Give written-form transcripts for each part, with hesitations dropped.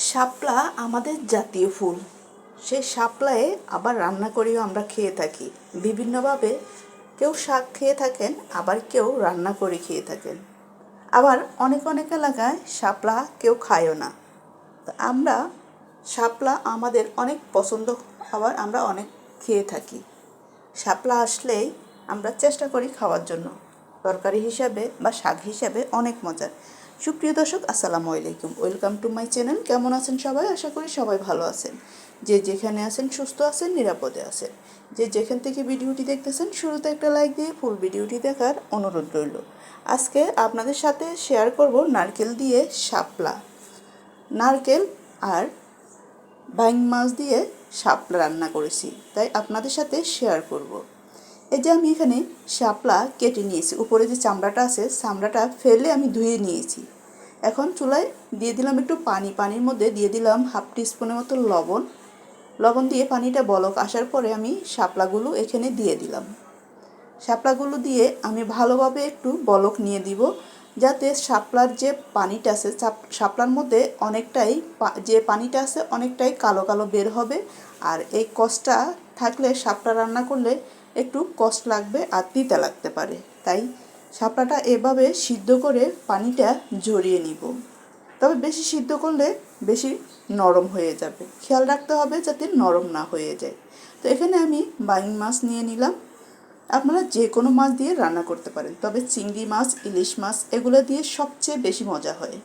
শাপলা আমাদের জাতীয় ফুল। সেই শাপলায় আবার রান্না করেও আমরা খেয়ে থাকি বিভিন্নভাবে। কেউ শাক খেয়ে থাকেন, আবার কেউ রান্না করে খেয়ে থাকেন। আবার অনেক অনেক এলাকায় শাপলা কেউ খায়ও না। তো আমরা শাপলা আমাদের অনেক পছন্দ, আবার আমরা অনেক খেয়ে থাকি। শাপলা আসলেই আমরা চেষ্টা করি খাওয়ার জন্য, তরকারি হিসাবে বা শাক হিসাবে অনেক মজার। সুপ্রিয় দর্শক, আসসালামু আলাইকুম, ওয়েলকাম টু মাই চ্যানেল। কেমন আছেন সবাই? আশা করি সবাই ভালো আছেন। যে যেখানে আছেন সুস্থ আছেন, নিরাপদে আছেন। যে যেখান থেকে ভিডিওটি দেখতেছেন, শুরুতে একটা লাইক দিয়ে ফুল ভিডিওটি দেখার অনুরোধ রইল। আজকে আপনাদের সাথে শেয়ার করব নারকেল দিয়ে শাপলা। নারকেল আর বাইং মাছ দিয়ে শাপলা রান্না করেছি, তাই আপনাদের সাথে শেয়ার করব। এই যে আমি এখানে শাপলা কেটে নিয়েছি, উপরে যে চামড়াটা আছে চামড়াটা ফেলে আমি ধুয়ে নিয়েছি। এখন চুলায় দিয়ে দিলাম একটু পানি, পানির মধ্যে দিয়ে দিলাম হাফ টিস্পুনের মতো লবণ। লবণ দিয়ে পানিটা বলক আসার পরে আমি শাপলাগুলো এখানে দিয়ে দিলাম। শাপলাগুলো দিয়ে আমি ভালোভাবে একটু বলক নিয়ে দিব, যাতে শাপলার যে পানিটা আছে, শাপলার মধ্যে অনেকটাই যে পানিটা আছে অনেকটাই কালো কালো বের হবে। আর এই কষটা থাকলে শাপলা রান্না করলে একটু কষ্ট লাগবে আর তিতা লাগতে পারে। তাই শাপলাটা এভাবে সিদ্ধ করে পানিটা ঝরিয়ে নিব। তবে বেশি সিদ্ধ করলে বেশি নরম হয়ে যাবে, খেয়াল রাখতে হবে যাতে নরম না হয়ে যায়। তো এখানে আমি বাইং মাছ নিয়ে নিলাম। আপনারা যে কোনো মাছ দিয়ে রান্না করতে পারেন, তবে চিংড়ি মাছ, ইলিশ মাছ এগুলো দিয়ে সবচেয়ে বেশি মজা হয়।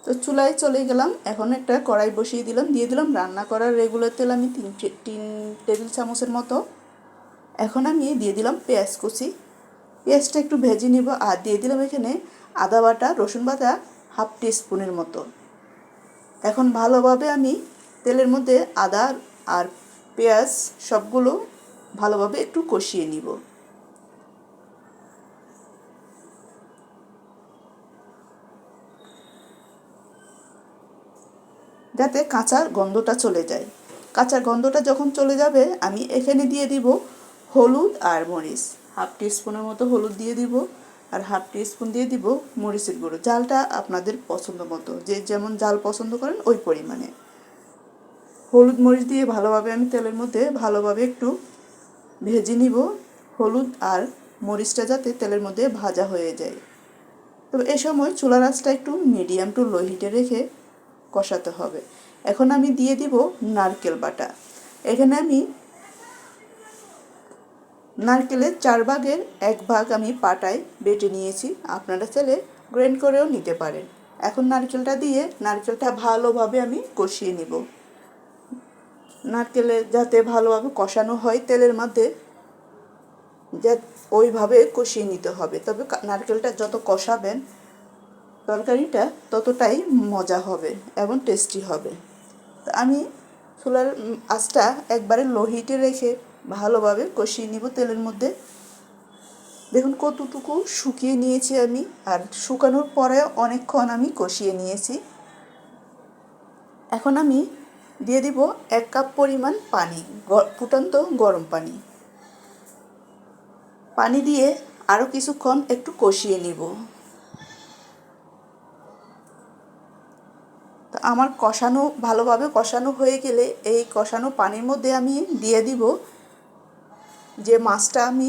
তো চুলায় চলে গেলাম, এখন একটা কড়াই বসিয়ে দিলাম, দিয়ে দিলাম রান্না করার রেগুলার তেল আমি 3 টেবিল চামচের মতো। এখন আমি দিয়ে দিলাম পেঁয়াজ কুচি, পেঁয়াজটা একটু ভেজে নিব। আর দিয়ে দিলাম এখানে আদা বাটা, রসুন বাটা হাফ টিস্পুনের মতো। এখন ভালোভাবে আমি তেলের মধ্যে আদা আর পেঁয়াজ সবগুলো ভালোভাবে একটু কষিয়ে নিব। যাতে কাঁচা গন্ধটা চলে যায়। কাঁচা গন্ধটা যখন চলে যাবে আমি এখানে দিয়ে দিব হলুদ আর মরিচ। হাফ টিস্পুনের মতো হলুদ দিয়ে দিব, আর হাফ টিস্পুন দিয়ে দিব মরিচের গুঁড়ো। জালটা আপনাদের পছন্দ মতো, যে যেমন জাল পছন্দ করেন ওই পরিমাণে। হলুদ মরিচ দিয়ে ভালোভাবে আমি তেলের মধ্যে ভালোভাবে একটু ভেজে নিব। হলুদ আর মরিচটা যাতে তেলের মধ্যে ভাজা হয়ে যায়। তবে এ সময় চুলার আঁচটা একটু মিডিয়াম টু লো হিটে রেখে কষাতে হবে। এখন আমি দিয়ে দিব নারকেল বাটা। এখানে আমি নারকেলের 4 ভাগের 1 ভাগ আমি পাটায় বেটে নিয়েছি, আপনারা চাইলে গ্রাইন্ড করেও নিতে পারেন। এখন নারকেলটা দিয়ে নারকেলটা ভালোভাবে আমি কষিয়ে নিব। নারকেলে যাতে ভালোভাবে কষানো হয় তেলের মধ্যে, যা ওইভাবে কষিয়ে নিতে হবে। তবে নারকেলটা যত কষাবেন তরকারিটা ততটাই মজা হবে এবং টেস্টি হবে। তো আমি চুলার আঁচটা একবারে লো হিটে রেখে ভালোভাবে কষিয়ে নিব তেলের মধ্যে। দেখুন কতটুকু শুকিয়ে নিয়েছি আমি, আর শুকানোর পরে অনেকক্ষণ আমি কষিয়ে নিয়েছি। এখন আমি দিয়ে দিব 1 কাপ পরিমাণ পানি, ফুটন্ত গরম পানি। পানি দিয়ে আরও কিছুক্ষণ একটু কষিয়ে নিব। তো আমার কষানো ভালোভাবে কষানো হয়ে গেলে এই কষানো পানির মধ্যে আমি দিয়ে দিব যে মাছটা আমি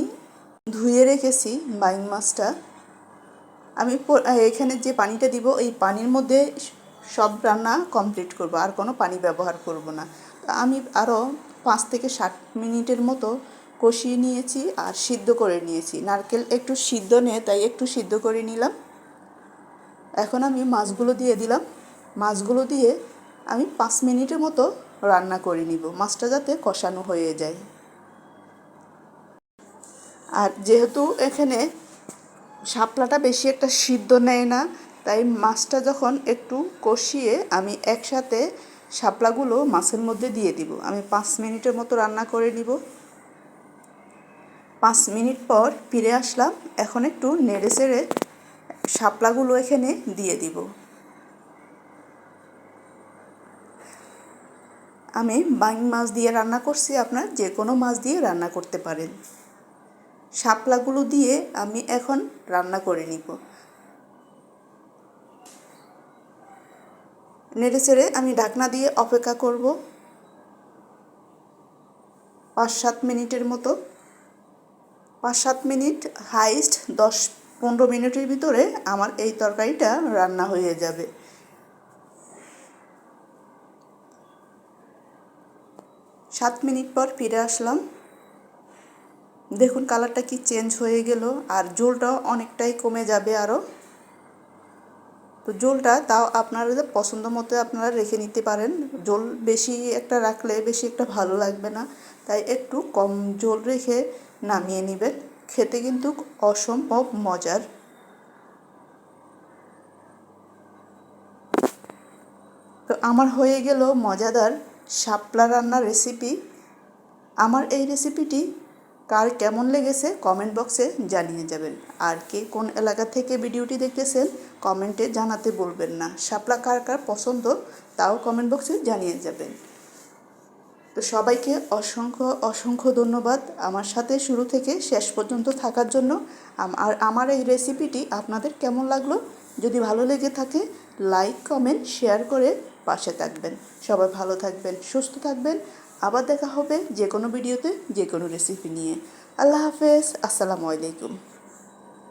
ধুয়ে রেখেছি, বাইং মাছটা। আমি এখানে যে পানিটা দিব এই পানির মধ্যে সব রান্না কমপ্লিট করব, আর কোনো পানি ব্যবহার করব না। তো আমি আরও 5 থেকে 7 মিনিটের মতো কষিয়ে নিয়েছি আর সিদ্ধ করে নিয়েছি। নারকেল একটু সিদ্ধ নেয়, তাই একটু সিদ্ধ করে নিলাম। এখন আমি মাছগুলো দিয়ে দিলাম। মাছগুলো দিয়ে আমি 5 মিনিটের মতো রান্না করে নিব, মাছটা যাতে কষানো হয়ে যায়। আর যেহেতু এখানে শাপলাটা বেশি একটা সিদ্ধ নেয় না, তাই মাছটা যখন একটু কষিয়ে আমি একসাথে শাপলাগুলো মাছের মধ্যে দিয়ে দিব। আমি 5 মিনিটের মতো রান্না করে নিব। 5 মিনিট পর ফিরে আসলাম। এখন একটু নেড়ে চেড়ে শাপলাগুলো এখানে দিয়ে দিব। আমি বাইং মাছ দিয়ে রান্না করছি, আপনার যে কোনো মাছ দিয়ে রান্না করতে পারেন। শাপলাগুলো দিয়ে আমি এখন রান্না করে নিব। নেড়ে চেড়ে আমি ঢাকনা দিয়ে অপেক্ষা করব 5-7 মিনিটের মতো। 5-7 মিনিট, হাইস্ট 10-15 মিনিটের ভিতরে আমার এই তরকারিটা রান্না হয়ে যাবে। 7 মিনিট পর ফিরে আসলাম। দেখুন কালারটা কি চেঞ্জ হয়ে গেল, আর ঝোলটাও অনেকটাই কমে যাবে আরও। তো ঝোলটা তাও আপনাদের পছন্দ মতো আপনারা রেখে নিতে পারেন। ঝোল বেশি একটা রাখলে বেশি একটা ভালো লাগবে না, তাই একটু কম ঝোল রেখে নামিয়ে নেবেন। খেতে কিন্তু অসম্ভব মজার। তো আমার হয়ে গেল মজাদার শাপলা রান্নার রেসিপি। আমার এই রেসিপিটি কার কেমন লেগেছে কমেন্ট বক্সে জানিয়ে যাবেন। আর কে কোন এলাকা থেকে ভিডিওটি দেখতেছেন কমেন্টে জানাতে বলবেন না। শাপলা কার কার পছন্দ তাও কমেন্ট বক্সে জানিয়ে যাবেন। তো সবাইকে অসংখ্য অসংখ্য ধন্যবাদ আমার সাথে শুরু থেকে শেষ পর্যন্ত থাকার জন্য। আর আমার এই রেসিপিটি আপনাদের কেমন লাগলো, যদি ভালো লেগে থাকে লাইক কমেন্ট শেয়ার করে পাশে থাকবেন। সবাই ভালো থাকবেন, সুস্থ থাকবেন। আবার দেখা হবে যে কোনো ভিডিওতে যে কোনো রেসিপি নিয়ে। আল্লাহ হাফেজ, আসসালামু আলাইকুম।